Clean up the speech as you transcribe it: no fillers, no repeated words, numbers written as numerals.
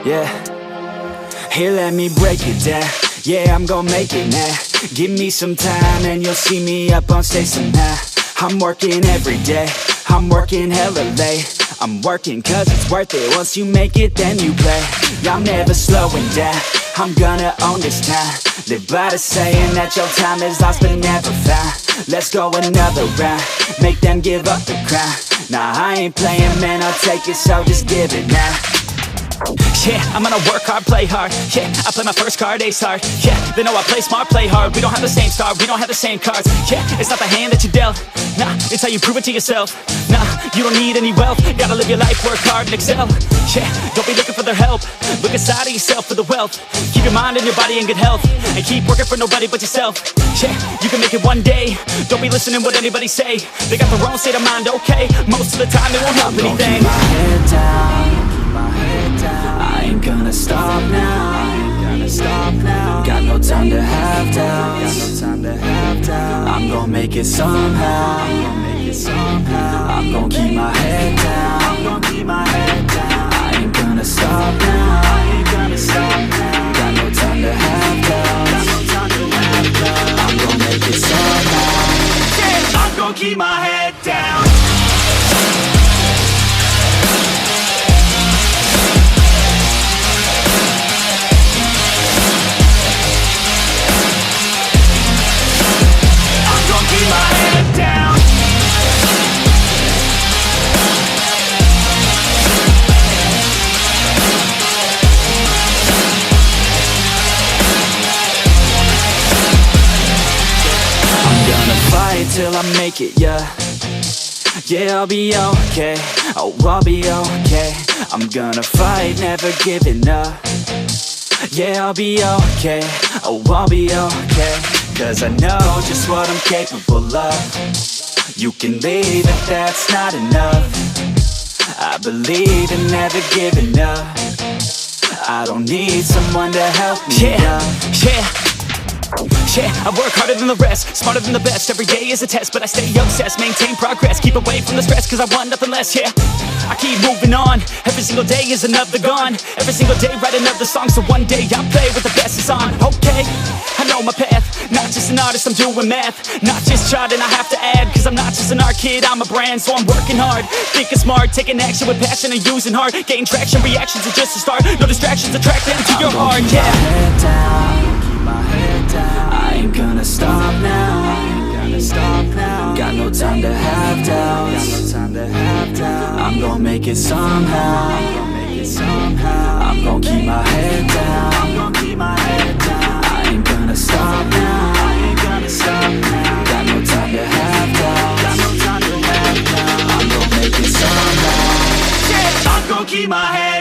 Yeah, here let me break it down. Yeah, I'm gon' make it now. Give me some time and you'll see me up on stage somehow. I'm working every day, I'm working hella late. I'm working cause it's worth it. Once you make it, then you play. I'm never slowing down, I'm gonna own this time. Live by the saying that your time is lost but never found. Let's go another round, make them give up the crown. Nah, I ain't playing, man, I'll take it, so just give it now. Yeah, I'm gonna work hard, play hard. Yeah, I play my first card, ace hard. Yeah, they know I play smart, play hard. We don't have the same star, we don't have the same cards. Yeah, it's not the hand that you dealt. Nah, it's how you prove it to yourself. Nah, you don't need any wealth. Gotta live your life, work hard and excel. Yeah, don't be looking for their help. Look inside of yourself for the wealth. Keep your mind and your body in good health. And keep working for nobody but yourself. Yeah, you can make it one day. Don't be listening what anybody say. They got their own state of mind, okay. Most of the time it won't help anything. Keep my head down, I ain't gonna stop now. Got no time to have doubts. I'm gon' make it somehow. I'm gon' keep my head down. I ain't gonna stop now. Got no time to have doubts. I'm gon' make it somehow. I'm gon' keep my head down. Keep my head down. I'm gonna fight till I make it, yeah. Yeah, I'll be okay. Oh, I'll be okay. I'm gonna fight, never giving up. Yeah, I'll be okay. Oh, I'll be okay. Cause I know just what I'm capable of. You can leave if that's not enough. I believe in never giving up. I don't need someone to help me up. Yeah, I work harder than the rest, smarter than the best. Every day is a test, but I stay obsessed. Maintain progress, keep away from the stress, cause I want nothing less, yeah. I keep moving on, every single day is another gone. Every single day write another song, so one day I'll play with the best is on. Okay, I know my path, not just an artist, I'm doing math. Not just charting, I have to add, cause I'm not just an art kid, I'm a brand. So I'm working hard, thinking smart, taking action with passion and using heart. Gain traction, reactions are just a start. No distractions, attract them to your heart, yeah. Keep my head down, I ain't gonna stop now. Got no time to have doubts. I'm gon' make it somehow. I'm gon' keep my head down. I ain't gonna stop now. Got no time to have doubts. I'm gon' make it somehow. I'm gon' keep my head